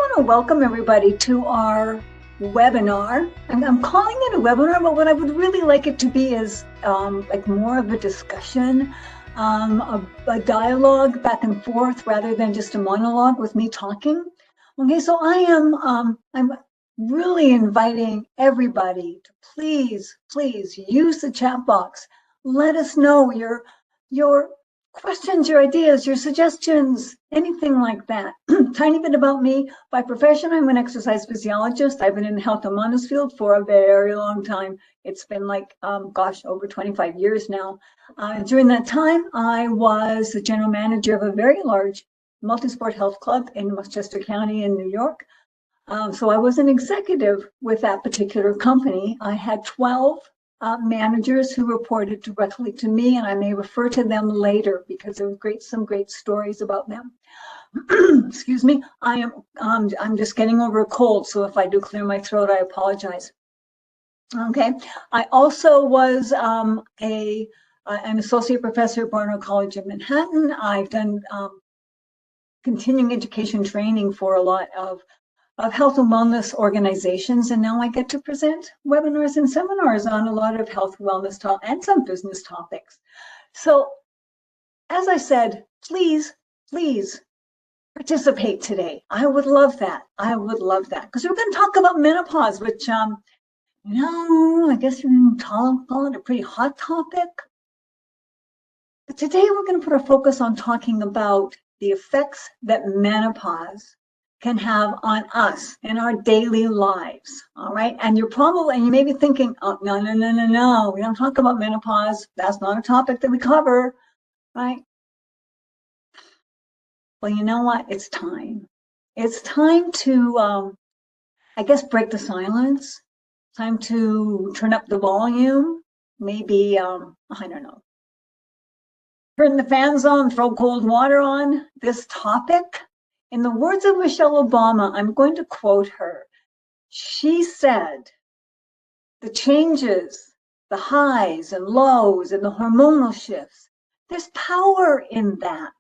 want to welcome everybody to our webinar. I'm calling it a webinar, but what I would really like it to be is like more of a discussion, a dialogue back and forth rather than just a monologue with me talking. Okay, so I'm really inviting everybody to please use the chat box. Let us know your questions, your ideas, your suggestions, anything like that. Tiny bit about me. By profession, I'm an exercise physiologist. I've been in the health and wellness field for a very long time. It's been like, over 25 years now. During that time, I was the general manager of a very large multi-sport health club in Westchester County in New York. So I was an executive with that particular company. I had 12 managers who reported directly to me, and I may refer to them later because there were some great stories about them. Excuse me, I'm just getting over a cold, so if I do clear my throat, I apologize. Okay, I also was an associate professor at Barnard College of Manhattan. I've done continuing education training for a lot of health and wellness organizations, and now I get to present webinars and seminars on a lot of health, wellness talk and some business topics. So, as I said, please participate today. I would love that. I would love that because we're going to talk about menopause, which, I guess you can call it a pretty hot topic. But today we're going to put a focus on talking about the effects that menopause can have on us in our daily lives, all right? And you may be thinking, oh, no, we don't talk about menopause. That's not a topic that we cover, right? Well, you know what? It's time. It's time to, I guess, break the silence. Time to turn up the volume. Maybe, I don't know. Turn the fans on, throw cold water on this topic. In the words of Michelle Obama, I'm going to quote her. She said, the changes, the highs and lows and the hormonal shifts, there's power in that.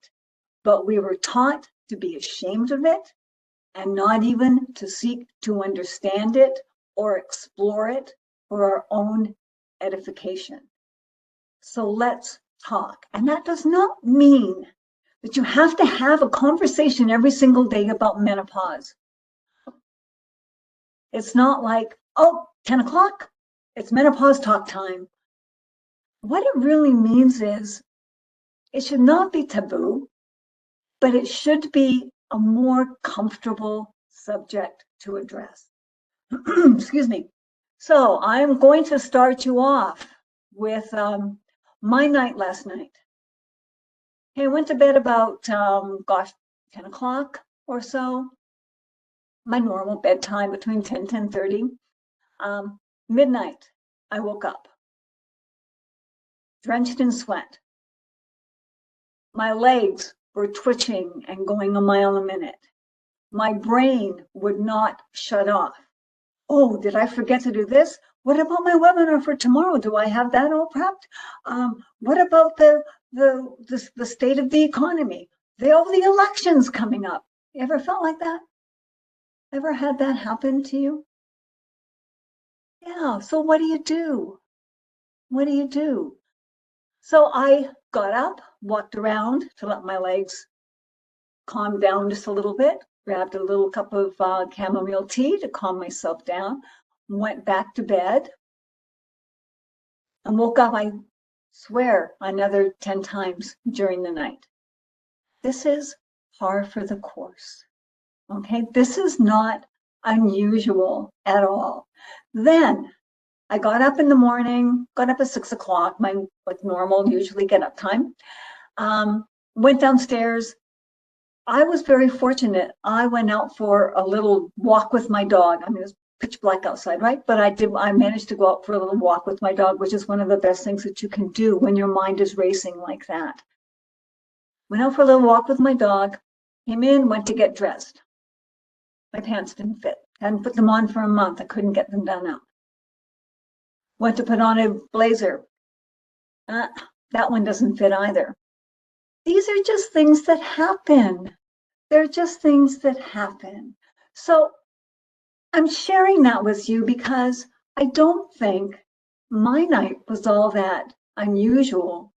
But we were taught to be ashamed of it and not even to seek to understand it or explore it for our own edification. So let's talk. And that does not mean that you have to have a conversation every single day about menopause. It's not like, 10 o'clock, it's menopause talk time. What it really means is it should not be taboo, but it should be a more comfortable subject to address. Excuse me. So I'm going to start you off with my night last night. I went to bed about, 10 o'clock or so. My normal bedtime between 10 and 10:30. Midnight, I woke up, drenched in sweat. My legs were twitching and going a mile a minute. My brain would not shut off. Oh, did I forget to do this? What about my webinar for tomorrow? Do I have that all prepped? What about the state of the economy? All the elections coming up. You ever felt like that? Ever had that happen to you? Yeah, so what do you do? What do you do? So I got up, walked around to let my legs calm down just a little bit, grabbed a little cup of chamomile tea to calm myself down, went back to bed, and woke up, I swear, another 10 times during the night. This is par for the course, okay? This is not unusual at all. Then I got up in the morning, got up at 6 o'clock, my like normal, usually get up time. Went downstairs. I was very fortunate. I went out for a little walk with my dog. I mean, it was pitch black outside, right? But I managed to go out for a little walk with my dog, which is one of the best things that you can do when your mind is racing like that. Went out for a little walk with my dog, came in, went to get dressed. My pants didn't fit. Hadn't put them on for a month. I couldn't get them done up. Went to put on a blazer. That one doesn't fit either. These are just things that happen. They're just things that happen. So I'm sharing that with you because I don't think my night was all that unusual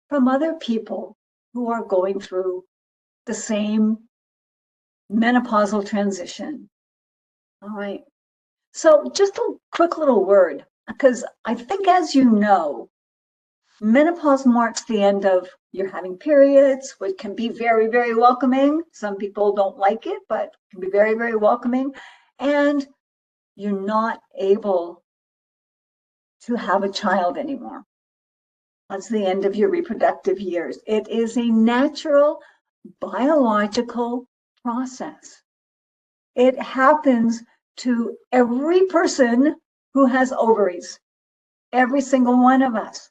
from other people who are going through the same menopausal transition. All right. So just a quick little word, because I think, as you know, menopause marks the end of you're having periods, which can be very, very welcoming. Some people don't like it, but can be very, very welcoming. And you're not able to have a child anymore. That's the end of your reproductive years. It is a natural biological process. It happens to every person who has ovaries, every single one of us.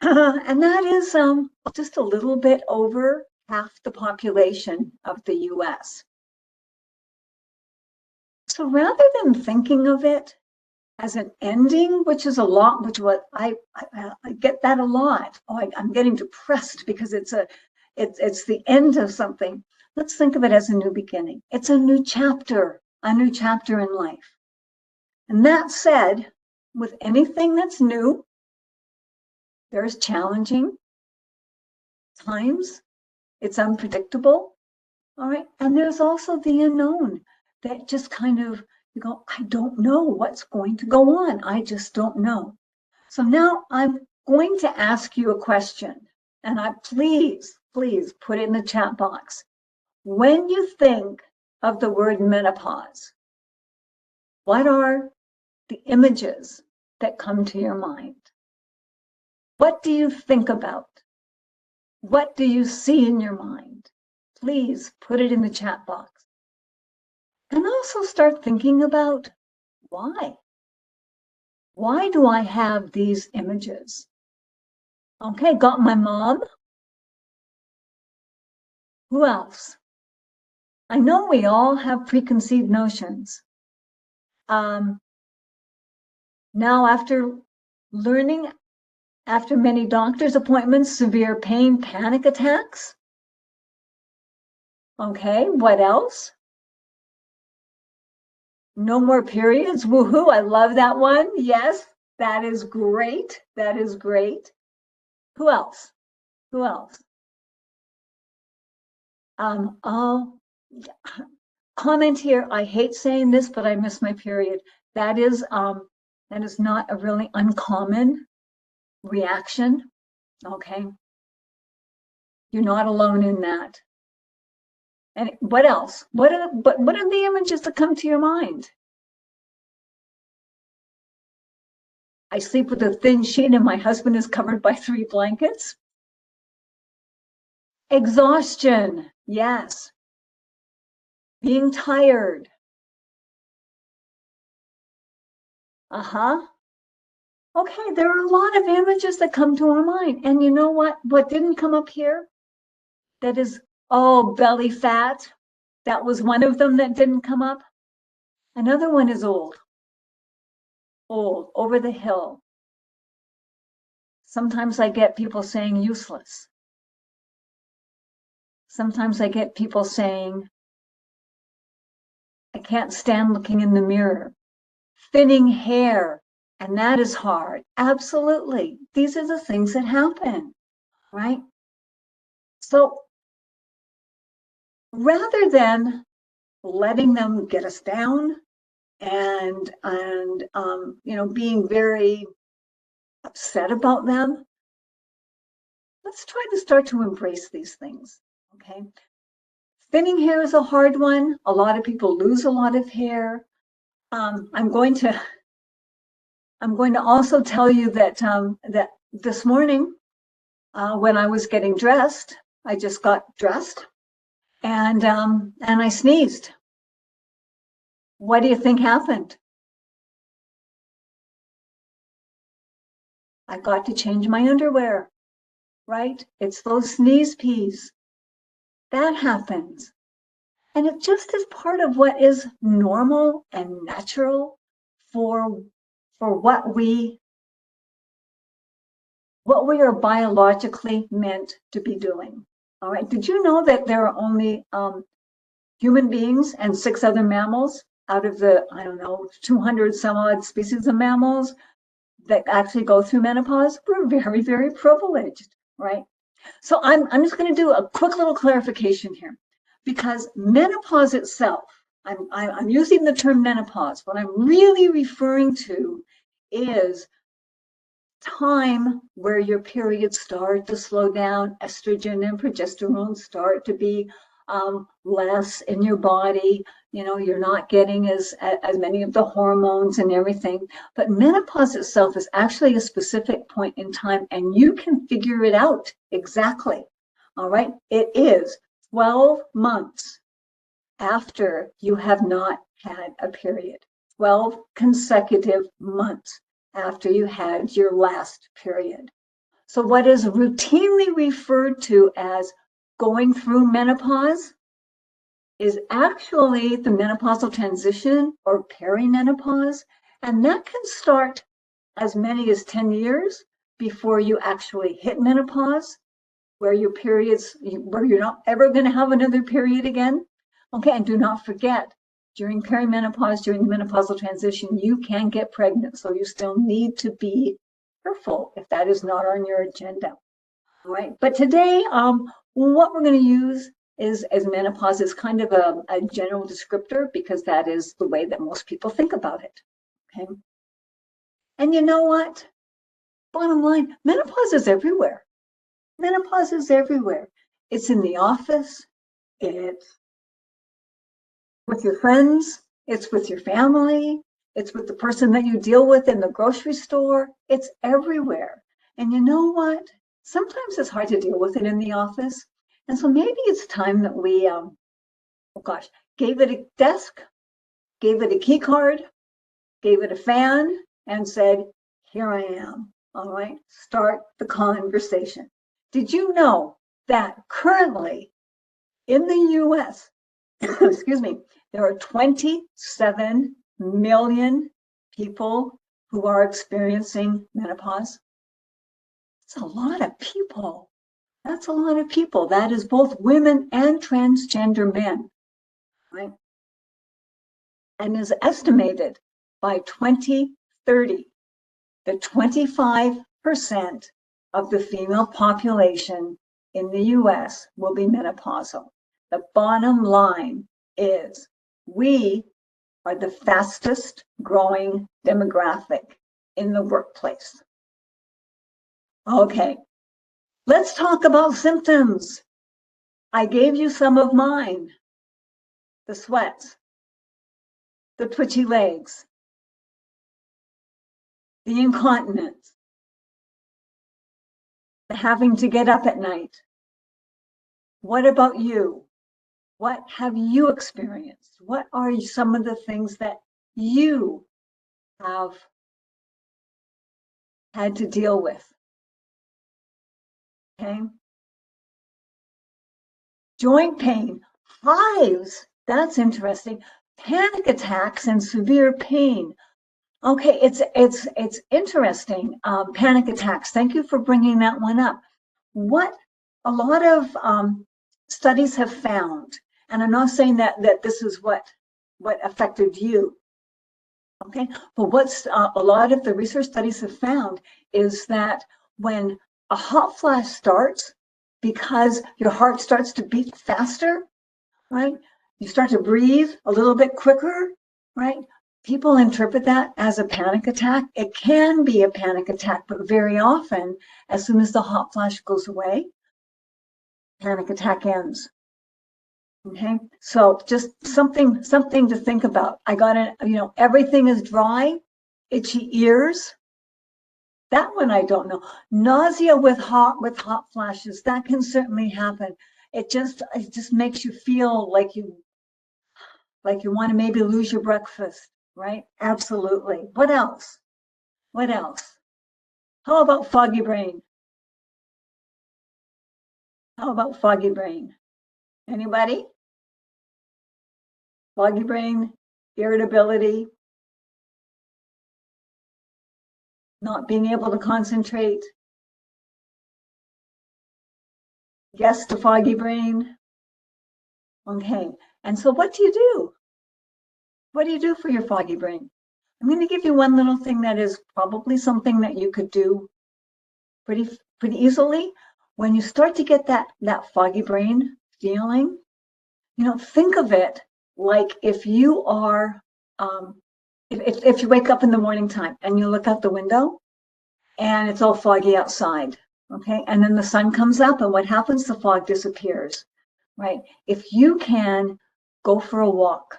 And that is just a little bit over half the population of the US. So rather than thinking of it as an ending, which is a lot, which what I get that a lot. Oh, I'm getting depressed because it's the end of something. Let's think of it as a new beginning. It's a new chapter in life. And that said, with anything that's new, there's challenging times. It's unpredictable. All right. And there's also the unknown that just kind of, you go, I don't know what's going to go on. I just don't know. So now I'm going to ask you a question, and please put it in the chat box. When you think of the word menopause, what are the images that come to your mind? What do you think about? What do you see in your mind? Please put it in the chat box. And also start thinking about why. Why do I have these images? Okay, got my mom. Who else? I know we all have preconceived notions. Now, after learning, after many doctor's appointments, severe pain, panic attacks. Okay, what else? No more periods. Woohoo, I love that one. Yes, that is great. That is great. Who else? Who else? Oh, comment here. I hate saying this, but I miss my period. That is not a really uncommon reaction. Okay. You're not alone in that. And what else? What are the images that come to your mind? I sleep with a thin sheet and my husband is covered by 3 blankets. Exhaustion. Yes. Being tired. Uh-huh. Okay, there are a lot of images that come to our mind. And you know what? What didn't come up here? That is, oh, belly fat. That was one of them that didn't come up. Another one is old, over the hill. Sometimes I get people saying useless. Sometimes I get people saying, I can't stand looking in the mirror. Thinning hair, and that is hard. Absolutely. These are the things that happen, right? So rather than letting them get us down and being very upset about them, let's try to start to embrace these things. Okay. Thinning hair is a hard one. A lot of people lose a lot of hair. I'm going to also tell you that that this morning, when I was getting dressed, I just got dressed, and I sneezed. What do you think happened? I got to change my underwear, right? It's those sneeze peas. That happens. And it just is part of what is normal and natural for what we are biologically meant to be doing. All right. Did you know that there are only human beings and 6 other mammals out of the, I don't know, 200 some odd species of mammals that actually go through menopause, we're very, very privileged, right? So I'm just going to do a quick little clarification here, because menopause itself, I'm using the term menopause. What I'm really referring to is time where your periods start to slow down, estrogen and progesterone start to be less in your body. You know, you're not getting as many of the hormones and everything. But menopause itself is actually a specific point in time, and you can figure it out exactly. All right, it is 12 months after you have not had a period, 12 consecutive months after you had your last period. So what is routinely referred to as going through menopause is actually the menopausal transition or perimenopause, and that can start as many as 10 years before you actually hit menopause, where your periods, where you're not ever going to have another period again. Okay, and do not forget, during perimenopause, during the menopausal transition, you can get pregnant, so you still need to be careful if that is not on your agenda. All right, but today, what we're going to use is as menopause is kind of a general descriptor, because that is the way that most people think about it. Okay, and you know what? Bottom line, menopause is everywhere. Menopause is everywhere. It's in the office, it's with your friends, it's with your family, it's with the person that you deal with in the grocery store. It's everywhere. And you know what? Sometimes it's hard to deal with it in the office. And so maybe it's time that we, gave it a desk, gave it a key card, gave it a fan, and said, here I am. All right, start the conversation. Did you know that currently in the US, excuse me, there are 27 million people who are experiencing menopause? That's a lot of people. That's a lot of people. That is both women and transgender men, right? And is estimated by 2030 that 25% of the female population in the US will be menopausal. The bottom line is we are the fastest growing demographic in the workplace. Okay, let's talk about symptoms. I gave you some of mine: the sweats, the twitchy legs, the incontinence, the having to get up at night. What about you? What have you experienced? What are some of the things that you have had to deal with? Okay. Joint pain, hives, that's interesting. Panic attacks and severe pain. Okay, it's interesting. Panic attacks. Thank you for bringing that one up. What a lot of studies have found, and I'm not saying that this is what affected you. Okay, but what's a lot of the research studies have found is that when a hot flash starts, because your heart starts to beat faster, right? You start to breathe a little bit quicker, right? People interpret that as a panic attack. It can be a panic attack, but very often, as soon as the hot flash goes away, panic attack ends. Okay, so just something to think about. I got it. You know, everything is dry, itchy ears. That one I don't know. Nausea with hot flashes. That can certainly happen. It just makes you feel like you want to maybe lose your breakfast, right? Absolutely. What else? What else? How about foggy brain? How about foggy brain? Anybody? Foggy brain, irritability, not being able to concentrate. Yes to foggy brain. Okay. And so what do you do? What do you do for your foggy brain? I'm going to give you one little thing that is probably something that you could do pretty easily. When you start to get that foggy brain feeling, think of it like if you are, if you wake up in the morning time and you look out the window and it's all foggy outside, okay? And then the sun comes up and what happens? The fog disappears, right? If you can go for a walk,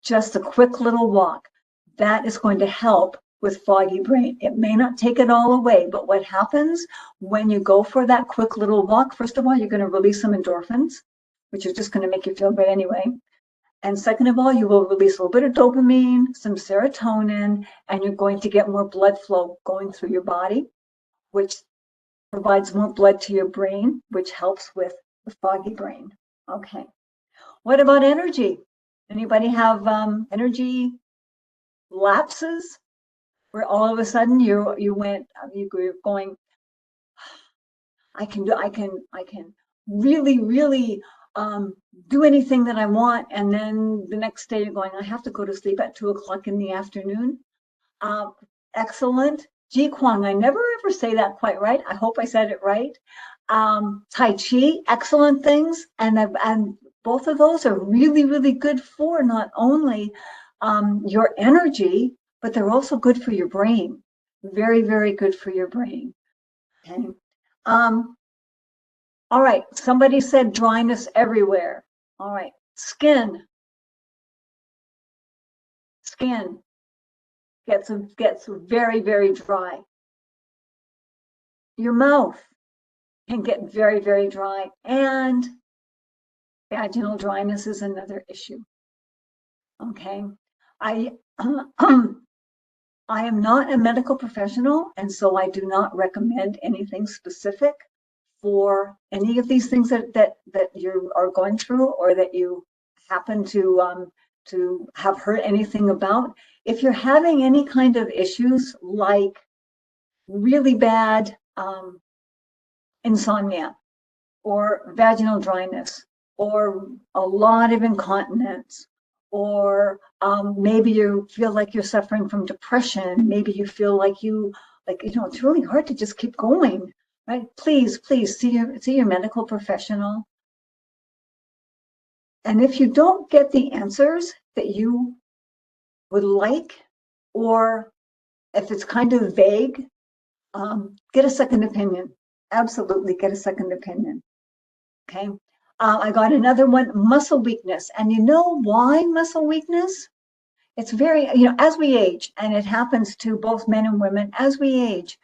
just a quick little walk, that is going to help with foggy brain. It may not take it all away, but what happens when you go for that quick little walk, first of all, you're going to release some endorphins, which is just going to make you feel good anyway. And second of all, you will release a little bit of dopamine, some serotonin, and you're going to get more blood flow going through your body, which provides more blood to your brain, which helps with the foggy brain. Okay. What about energy? Anybody have energy lapses where all of a sudden you're going, I can really do anything that I want, and then the next day you're going, I have to go to sleep at 2 o'clock in the afternoon. Excellent. Ji Kwang, I never ever say that quite right. I hope I said it right. Tai Chi, excellent things, and both of those are really good for not only your energy, but they're also good for your brain. Very good for your brain. Okay. All right. Somebody said dryness everywhere. All right. Skin gets very dry. Your mouth can get very dry, and vaginal dryness is another issue. Okay. I I am not a medical professional, and so I do not recommend anything specific for any of these things that you are going through or that you happen to have heard anything about. If you're having any kind of issues like really bad insomnia or vaginal dryness or a lot of incontinence, or maybe you feel like you're suffering from depression, maybe you feel like it's really hard to just keep going, right? Please see your medical professional. And if you don't get the answers that you would like, or if it's kind of vague, get a second opinion. Absolutely get a second opinion. Okay. I got another one, muscle weakness. And you know why muscle weakness? It's very, as we age, and it happens to both men and women, as we age,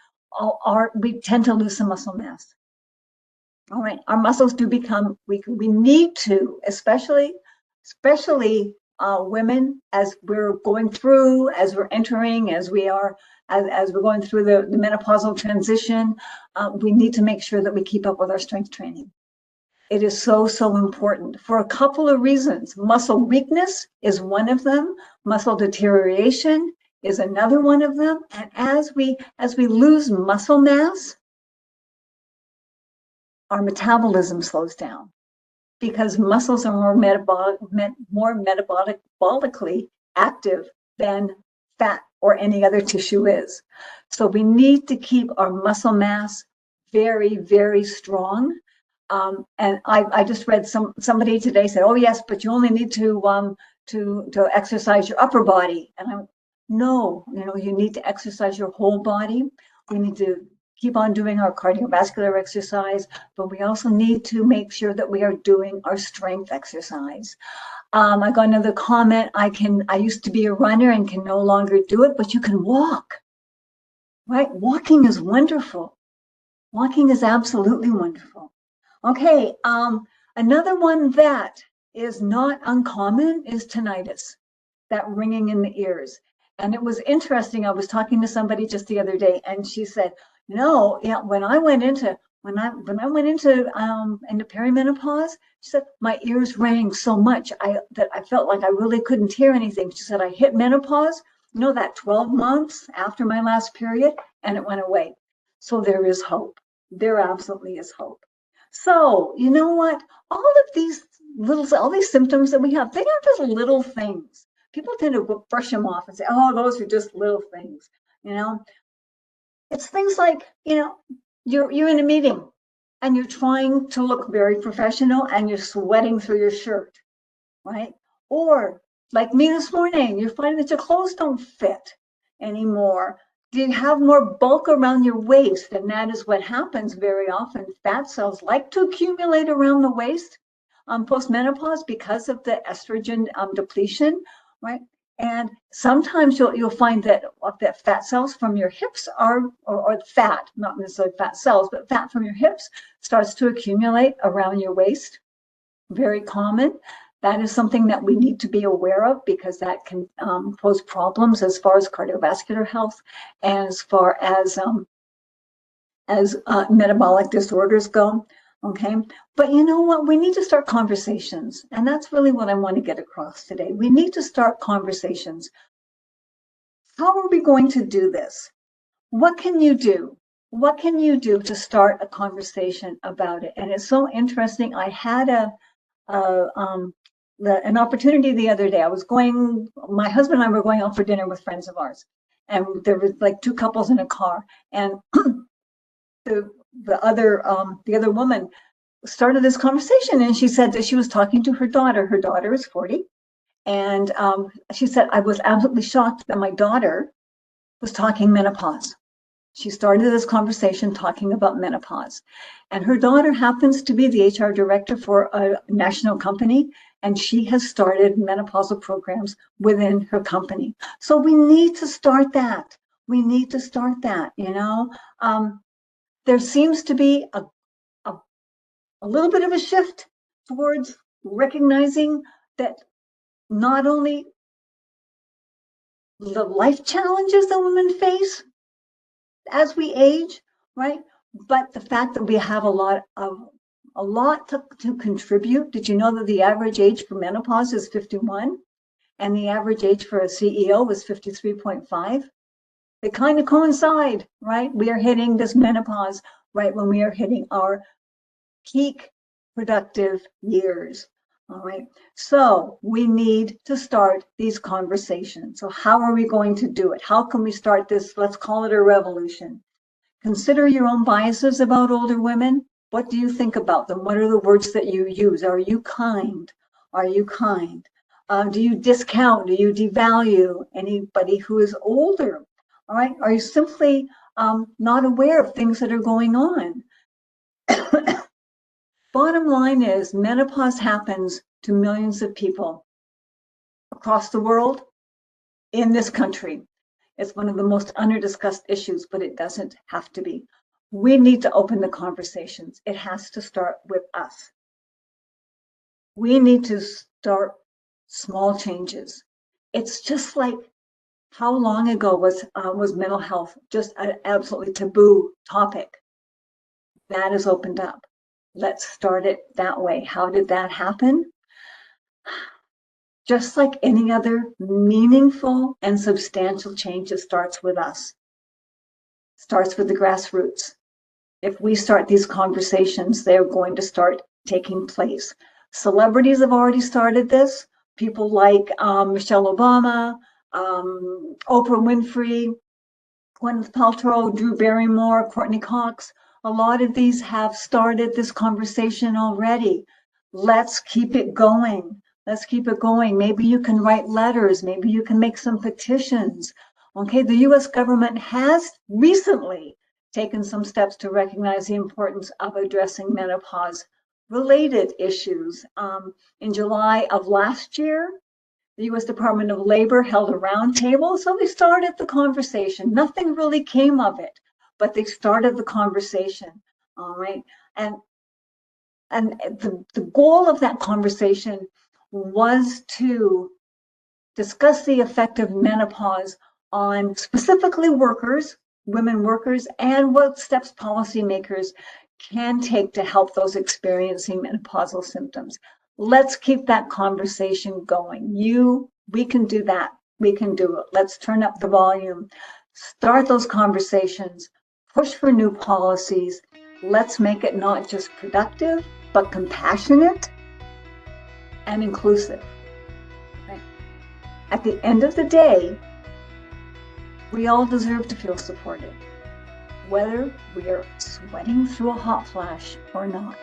we tend to lose some muscle mass. All right, our muscles do become weak. We need to, especially women, as we're going through, as we're entering, as we're going through the menopausal transition, we need to make sure that we keep up with our strength training. It is so important for a couple of reasons. Muscle weakness is one of them. Muscle deterioration is another one of them. And as we lose muscle mass, our metabolism slows down because muscles are more metabolically active than fat or any other tissue is. So we need to keep our muscle mass very strong. And I just read somebody today said, oh yes, but you only need to exercise your upper body. And no, you need to exercise your whole body. We need to keep on doing our cardiovascular exercise, but we also need to make sure that we are doing our strength exercise. I got another comment. I used to be a runner and can no longer do it, but you can walk, right? Walking is wonderful. Walking is absolutely wonderful. Okay, another one that is not uncommon is tinnitus, that ringing in the ears. And it was interesting. I was talking to somebody just the other day, and she said, "No, yeah, when I went into perimenopause, she said my ears rang so much that I felt like I really couldn't hear anything." She said I hit menopause, that 12 months after my last period, and it went away. So there is hope. There absolutely is hope. So, you know what? All of these all these symptoms that we have, they aren't just little things. People tend to brush them off and say, oh, those are just little things. It's things like, you're in a meeting and you're trying to look very professional and you're sweating through your shirt, right? Or like me this morning, you're finding that your clothes don't fit anymore. Do you have more bulk around your waist? And that is what happens very often. Fat cells like to accumulate around the waist post-menopause because of the estrogen depletion, right? And sometimes you'll find that fat cells from your hips or fat, not necessarily fat cells, but fat from your hips starts to accumulate around your waist. Very common. That is something that we need to be aware of because that can pose problems as far as cardiovascular health and as far as metabolic disorders go. Okay, but you know what? We need to start conversations, and that's really what I want to get across today. We need to start conversations. How are we going to do this? What can you do? What can you do to start a conversation about it? And it's so interesting. I had an opportunity the other day. My husband and I were going out for dinner with friends of ours, and there was like two couples in a car, and the other woman started this conversation, and she said that she was talking to her daughter. Her daughter is 40, and she said, I was absolutely shocked that my daughter was talking menopause. She started this conversation talking about menopause. And her daughter happens to be the HR director for a national company, and she has started menopausal programs within her company. So we need to start that. We need to start that, there seems to be a little bit of a shift towards recognizing that not only the life challenges that women face as we age, right? But the fact that we have a lot to contribute. Did you know that the average age for menopause is 51 and the average age for a CEO is 53.5? They kind of coincide, right? We are hitting this menopause right when we are hitting our peak productive years. All right. So we need to start these conversations. So how are we going to do it? How can we start this? Let's call it a revolution. Consider your own biases about older women. What do you think about them? What are the words that you use? Are you kind? Are you kind? Do you discount? Do you devalue anybody who is older? All right. Are you simply not aware of things that are going on? Bottom line is menopause happens to millions of people across the world, in this country. It's one of the most under-discussed issues, but it doesn't have to be. We need to open the conversations. It has to start with us. We need to start small changes. It's just like, how long ago was mental health just an absolutely taboo topic? That has opened up. Let's start it that way. How did that happen? Just like any other meaningful and substantial change, it starts with us. Starts with the grassroots. If we start these conversations, they're going to start taking place. Celebrities have already started this. People like Michelle Obama, Oprah Winfrey, Gwyneth Paltrow, Drew Barrymore, Courtney Cox. A lot of these have started this conversation already. Let's keep it going. Let's keep it going. Maybe you can write letters. Maybe you can make some petitions. Okay, the US government has recently taken some steps to recognize the importance of addressing menopause-related issues. In July of last year, the US Department of Labor held a roundtable, so they started the conversation. Nothing really came of it, but they started the conversation, all right? And the goal of that conversation was to discuss the effect of menopause on specifically workers, women workers, and what steps policymakers can take to help those experiencing menopausal symptoms. Let's keep that conversation going. We can do that. We can do it. Let's turn up the volume, start those conversations, push for new policies. Let's make it not just productive, but compassionate. and inclusive. Right? At the end of the day, we all deserve to feel supported, whether we are sweating through a hot flash or not.